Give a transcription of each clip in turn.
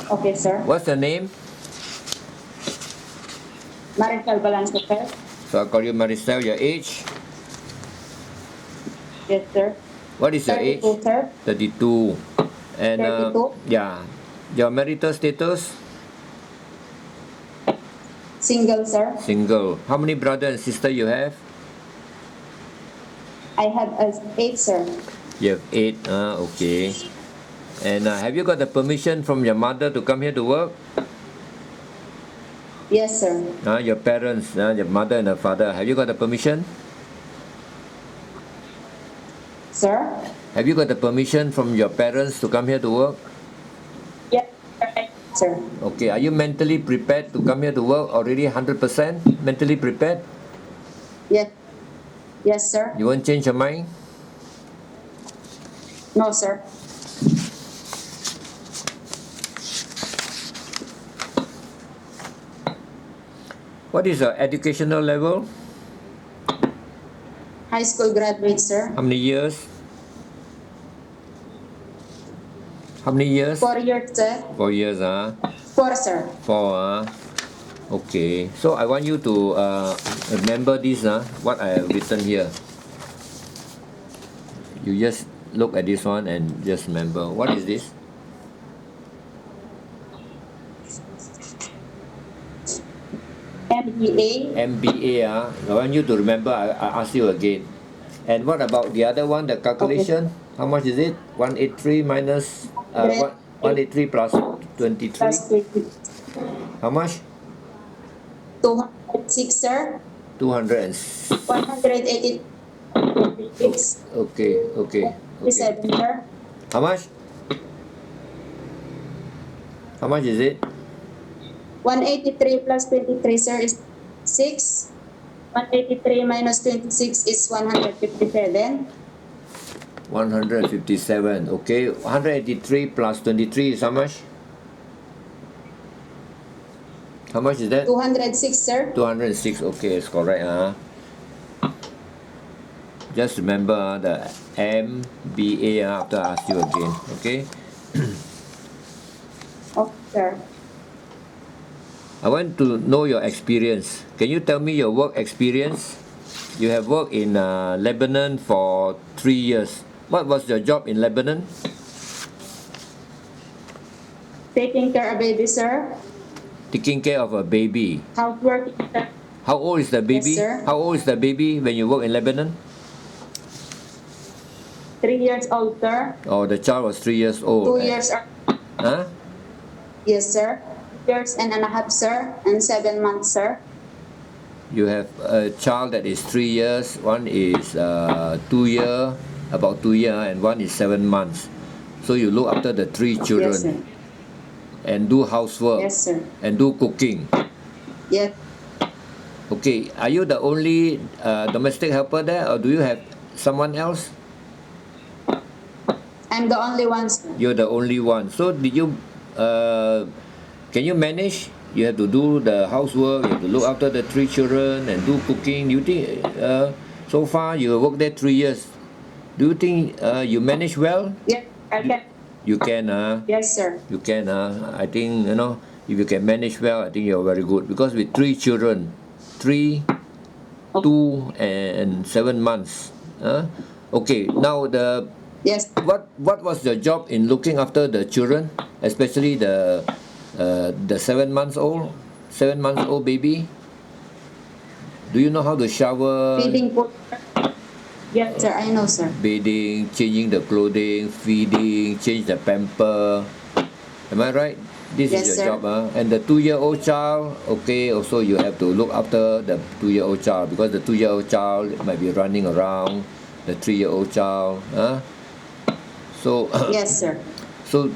Okay, sir. What's your name? Maricel4christiaan. So I call you Maricel. Your age? Yes, sir. What is your age? 32, sir. 32. And 32. yeah, your marital status? Single, sir. Single. How many brother and sister you have? I have 8, sir. You have 8. Okay. And have you got the permission from your mother to come here to work? Yes, sir. Your parents, your mother and your father, have you got the permission? Sir? Have you got the permission from your parents to come here to work? Yes, sir. Okay, are you mentally prepared to come here to work already 100% mentally prepared? Yes. Yes, sir. You won't change your mind? No, sir. What is your educational level? High school graduate, sir. How many years? How many years? 4 years, sir. 4 years, 4, sir. 4, Okay. So I want you to remember this, what I have written here. You just look at this one and just remember. What is this? MBA. MBA, I want you to remember. I ask you again. And what about the other one, the calculation? Okay. How much is it? 183 minus 183 plus 23. Plus 20. How much? 206, sir. 206. 186. Okay. 7, sir. How much? How much is it? 183 plus 23, sir, is 6. 183 minus 26 is 157. 157. Okay. 183 plus 23 is how much? How much is that? 206, sir. 206. Okay, it's correct. Just remember the MBA after I ask you again. Okay. Okay, sir. I want to know your experience. Can you tell me your work experience? You have worked in Lebanon for 3 years. What was your job in Lebanon? Taking care of baby, sir. Taking care of a baby. Housework, sir. How old is the baby? Yes, sir. How old is the baby when you work in Lebanon? 3 years old, sir. Oh, the child was 3 years old. 2 years. Huh? Yes, sir. 2 years and a half, sir. And 7 months, sir. You have a child that is 3 years. One is 2 year, about 2 year, and one is 7 months. So you look after the 3 children. Yes, sir. And do housework. Yes, sir. And do cooking. Yes. Okay, are you the only domestic helper there, or do you have someone else? I'm the only one, sir. You're the only one. So did you? Can you manage? You have to do the housework. You have to look after the 3 children and do cooking. Do you think? So far you worked there 3 years. Do you think you manage well? Yes, I can. You can. Yes, sir. You can. I think if you can manage well, I think you're very good. Because with 3 children, 3, 2, and 7 months. Okay. Now Yes. What was your job in looking after the children, especially the 7 months old baby? Do you know how to shower? Feeding food. Yes, sir. I know, sir. Bathing, changing the clothing, feeding, change the pamper. Am I right? This Yes, is your sir. job, and the 2-year-old child. Okay, also you have to look after the 2-year-old child, because the 2-year-old child might be running around. The 3-year-old child. So Yes, sir. So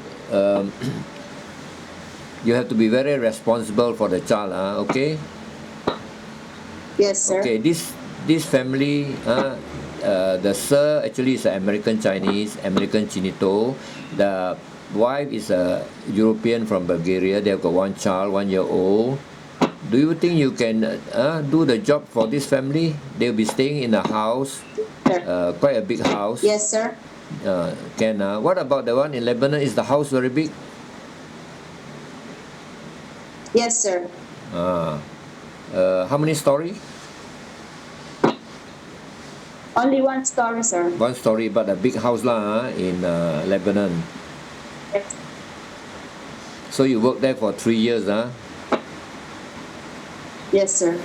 you have to be very responsible for the child. Okay. Yes, sir. Okay. This family. The sir actually is an American Chinese, American Chinito. The wife is a European from Bulgaria. They have got 1 child, 1 year old. Do you think you can do the job for this family? They'll be staying in a house, quite a big house. Yes, sir. What about the one in Lebanon? Is the house very big? Yes, sir. How many story? Only one story, sir. One story, but a big house lah in Lebanon. Yes, So you worked there for 3 years, yes, sir.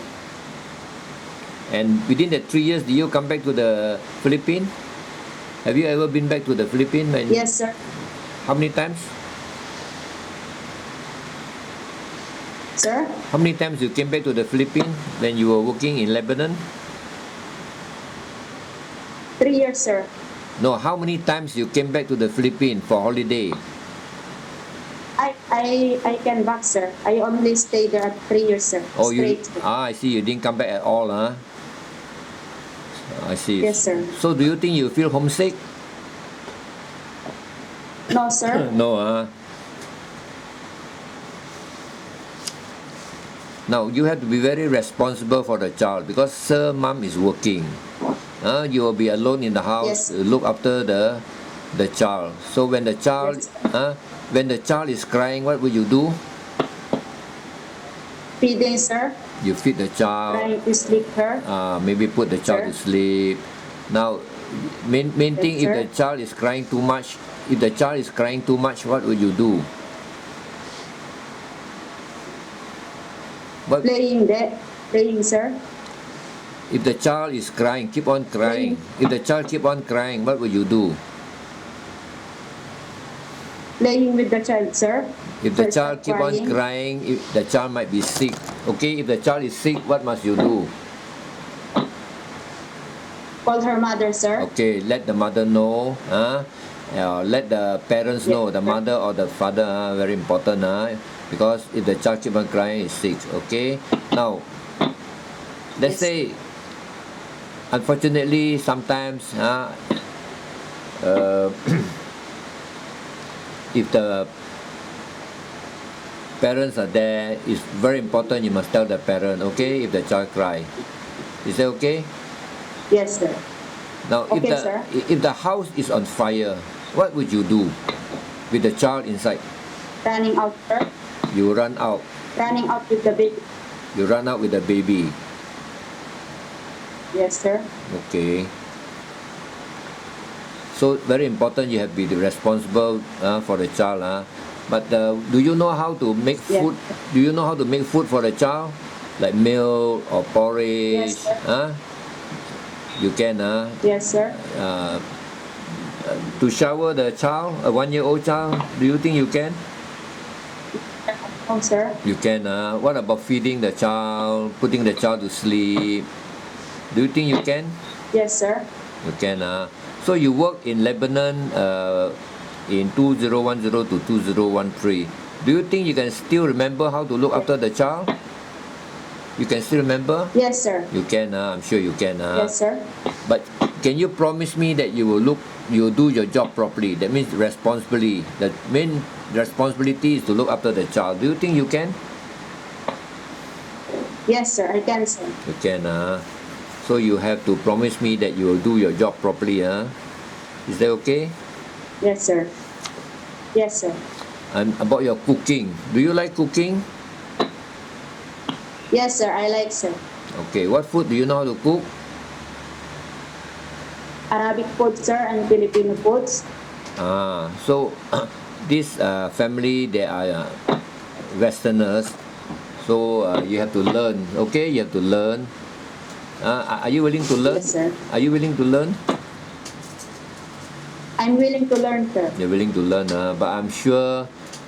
And within the 3 years, did you come back to the Philippines? Have you ever been back to the Philippines? And Yes, sir. how many times? Sir? How many times you came back to the Philippines when you were working in Lebanon? 3 years, sir. No, how many times you came back to the Philippines for holiday? I came back, sir. I only stayed there at 3 years, sir. Oh, you Straight. I see. You didn't come back at all, I see. Yes, sir. So do you think you feel homesick? No, sir. No, Now you have to be very responsible for the child because sir mom is working. You will be alone in the house. Yes. Look after the child. So when the child Yes. when the child is crying, what will you do? Feeding, sir. You feed the child. Trying to sleep her. Maybe put the child to Sir. sleep. Now, main thing, if sir. the child is crying too much, what will you do? What Playing, sir. if the child is crying, keep on crying? If the child keep on crying, what will you do? Playing with the child, sir. If the First child keep on crying. crying, if the child might be sick. Okay, if the child is sick, what must you do? Call her mother, sir. Okay, let the mother know. Let the parents know, the Yes, sir. mother or the father. Very important. Because if the child keep on crying, it's sick. Okay. Now, let's Yes. say, unfortunately, sometimes if the parents are there, it's very important. You must tell the parent. Okay, if the child cry, is that okay? Yes, sir. Now, Okay, sir. if the house is on fire, what would you do with the child inside? Running out, sir. You run out. Running out with the baby. You run out with the baby. Yes, sir. Okay. So very important. You have to be responsible for the child. But do you know how to make Yes. food? Do you know how to make food for the child, like milk or porridge? Yes, sir. You can. Yes, sir. To shower the child, a 1-year-old child. Do you think you can? Oh, sir. You can. What about feeding the child, putting the child to sleep? Do you think you can? Yes, sir. You can. So you work in Lebanon in 2010 to 2013. Do you think you can still remember how to look after the child? You can still remember? Yes, sir. You can. I'm sure you can. Yes, sir. But can you promise me that you will do your job properly? That means responsibly. The main responsibility is to look after the child. Do you think you can? Yes, sir. I can, sir. You can. So you have to promise me that you will do your job properly. Is that okay? Yes, sir. Yes, sir. And about your cooking, do you like cooking? Yes, sir. I like, sir. Okay, what food do you know how to cook? Arabic food, sir, and Filipino foods. So this family, they are Westerners. So you have to learn. Okay, you have to learn. Are you willing to learn? Yes, sir. Are you willing to learn? I'm willing to learn, sir. You're willing to learn, but I'm sure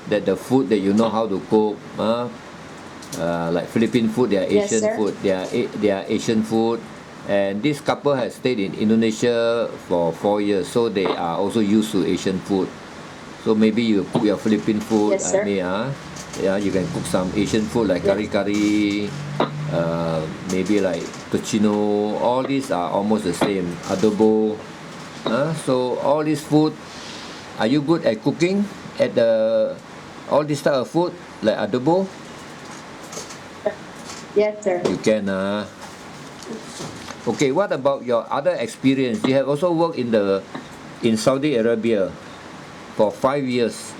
that the food that you know how to cook, like Philippine food, they are Yes, Asian sir. food. They are Asian food, and this couple has stayed in Indonesia for 4 years, so they are also used to Asian food. So maybe you cook your Philippine food. Yes, sir. You can cook some Asian food like Yes. kari, maybe like tocino. All these are almost the same. Adobo. So all this food, are you good at cooking at all this type of food like adobo? Yes, sir. You can. Okay, what about your other experience? You have also worked in Saudi Arabia for 5 years.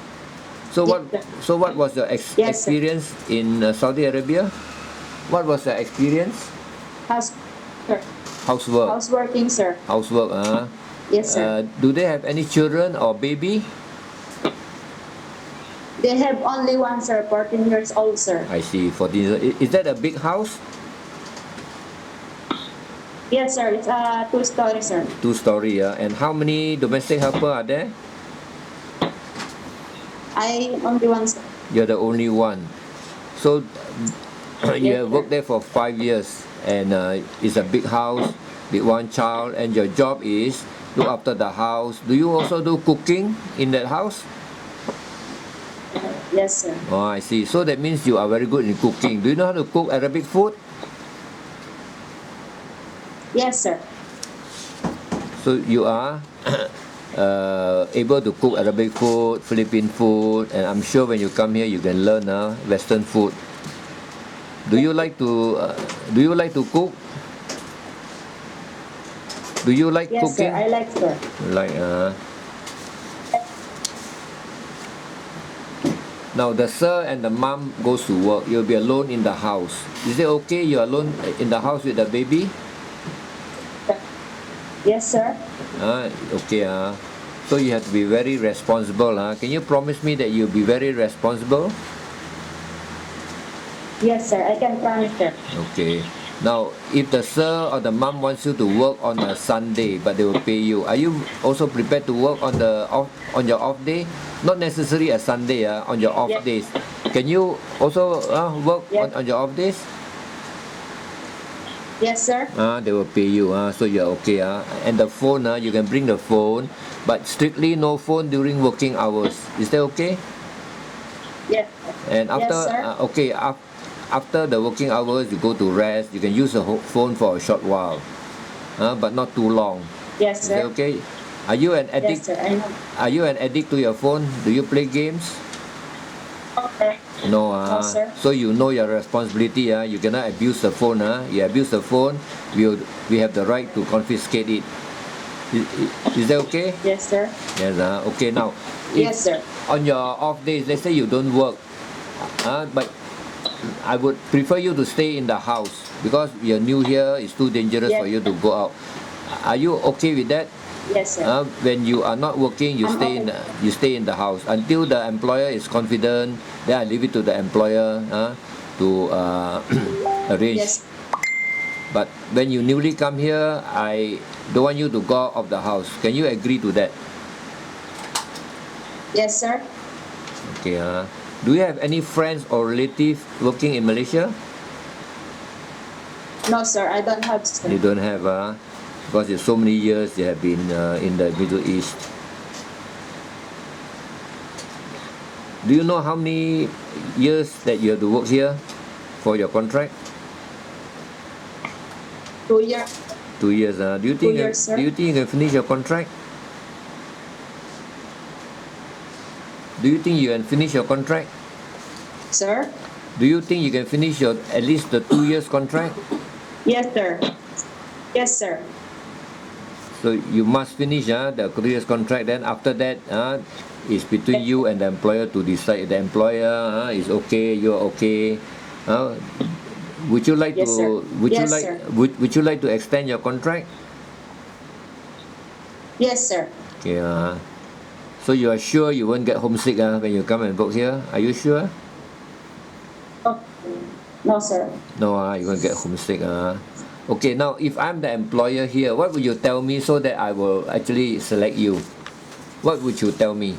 So what? Yes, So what was your Yes, sir. experience in Saudi Arabia? What was the experience? House, sir. Housework. Houseworking, sir. Housework. Yes, sir. Do they have any children or baby? They have only one, sir, 14 years old, sir. I see. 14 years. Is that a big house? Yes, sir. It's a 2-story, sir. 2-story. And how many domestic helper are there? I only one, sir. You're the only one. So you Yes, have sir. worked there for 5 years, and it's a big house with one child, and your job is look after the house. Do you also do cooking in that house? Yes, sir. Oh, I see. So that means you are very good in cooking. Do you know how to cook Arabic food? Yes, sir. So you are able to cook Arabic food, Philippine food, and I'm sure when you come here you can learn Western food. Do you like to cook? Do you like Yes, cooking? sir. I like, sir. Like now the sir and the mom goes to work. You'll be alone in the house. Is it okay? You're alone in the house with the baby? Yes, sir. Okay. So you have to be very responsible. Can you promise me that you'll be very responsible? Yes, sir. I can promise, sir. Okay. Now, if the sir or the mom wants you to work on a Sunday, but they will pay you, are you also prepared to work on your off day? Not necessarily a Sunday. On your off Yes. days, can you also work Yes. on your off days? Yes, sir. They will pay you. So you're okay. And the phone, you can bring the phone, but strictly no phone during working hours. Is that okay? Yes. And Yes, after sir. after the working hours, you go to rest. You can use the phone for a short while, but not too long. Yes, Is that sir. okay? Are you an Yes, addict? sir. I know. Are you an addict to your phone? Do you play games? Okay. No. No, sir. So you know your responsibility. You cannot abuse the phone. You abuse the phone, we have the right to confiscate it. Is that okay? Yes, sir. Yes. Okay. Now, Yes, sir. on your off days, let's say you don't work, but I would prefer you to stay in the house because you're new here. It's too dangerous Yes, for you to sir. go out. Are you okay with that? Yes, sir. When you are not working, you I'm stay in the house until the employer is confident. Then I leave it to the employer to arrange. Yes. But when you newly come here, I don't want you to go out of the house. Can you agree to that? Yes, sir. Okay. Do you have any friends or relatives working in Malaysia? No, sir. I don't have, sir. You don't have, because it's so many years you have been in the Middle East. Do you know how many years that you have to work here for your contract? 2 years. 2 years. Do you think 2 years, sir. do you think you can finish your contract? Do you think you can finish your contract? Sir? Do you think you can finish your at least the 2 years contract? Yes, sir. Yes, sir. So you must finish the 2 years contract. Then after that, it's between you and the employer to decide. The employer is okay, you're okay. Would you like Yes, sir. to? Would you Yes, like? sir. Would you like to extend your contract? Yes, sir. Okay. So you are sure you won't get homesick when you come and work here? Are you sure? Oh, no, sir. No, you won't get homesick. Okay, now if I'm the employer here, what would you tell me so that I will actually select you? What would you tell me?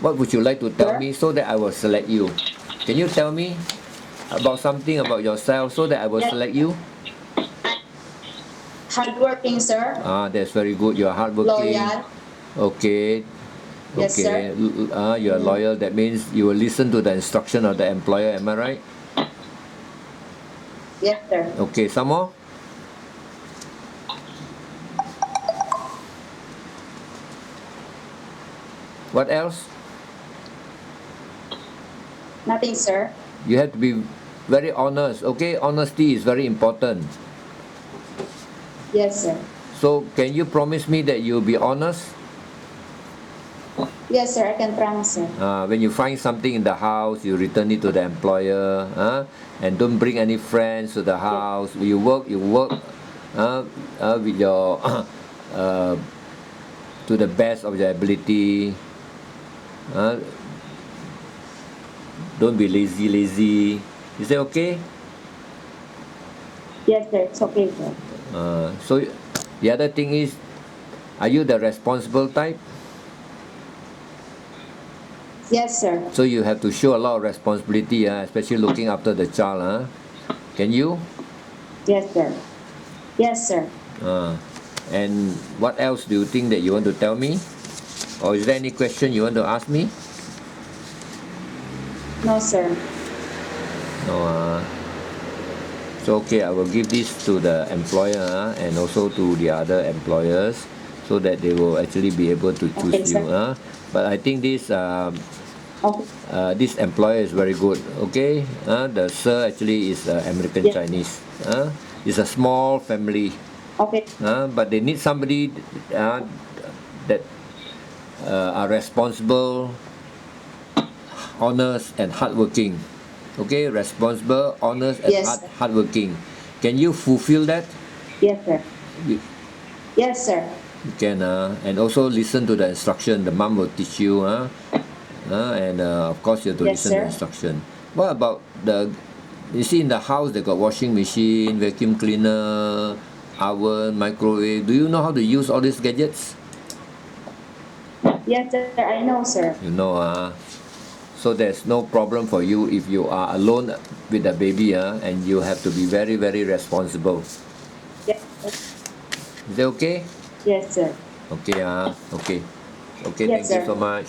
What would you like to tell Sir? me so that I will select you? Can you tell me about something about yourself so that I will Yes. select you? Hardworking, sir. That's very good. You are hardworking. Loyal. Okay. Yes, Okay. sir. You are loyal. That means you will listen to the instruction of the employer. Am I right? Yes, sir. Okay. Some more? What else? Nothing, sir. You have to be very honest. Okay. Honesty is very important. Yes, sir. So can you promise me that you'll be honest? Yes, sir. I can promise, sir. When you find something in the house, you return it to the employer, and don't bring any friends to the house. You work with your to the best of your ability. Don't be lazy. Is that okay? Yes, sir. It's okay, sir. So the other thing is, are you the responsible type? Yes, sir. So you have to show a lot of responsibility, especially looking after the child. Can you? Yes, sir. Yes, sir. And what else do you think that you want to tell me? Or is there any question you want to ask me? No, sir. No. So okay, I will give this to the employer and also to the other employers so that they will actually be able to choose Okay, you. sir. But I think this this employer is very good. Okay, the sir actually is American Yes. Chinese. It's a small family. Okay. But they need somebody that are responsible, honest, and hardworking. Okay, responsible, honest, and Yes. hardworking. Can you fulfill that? Yes, sir. You, Yes, sir. you can, and also listen to the instruction. The mom will teach you, and of course you have to Yes, listen to the sir. instruction. What about you see in the house they got washing machine, vacuum cleaner, oven, microwave. Do you know how to use all these gadgets? Yes, sir. I know, sir. You know, so there's no problem for you if you are alone with the baby, and you have to be very, very responsible. Yes, Is that okay? yes, sir. Okay, okay. Okay, Yes, thank you sir. so much.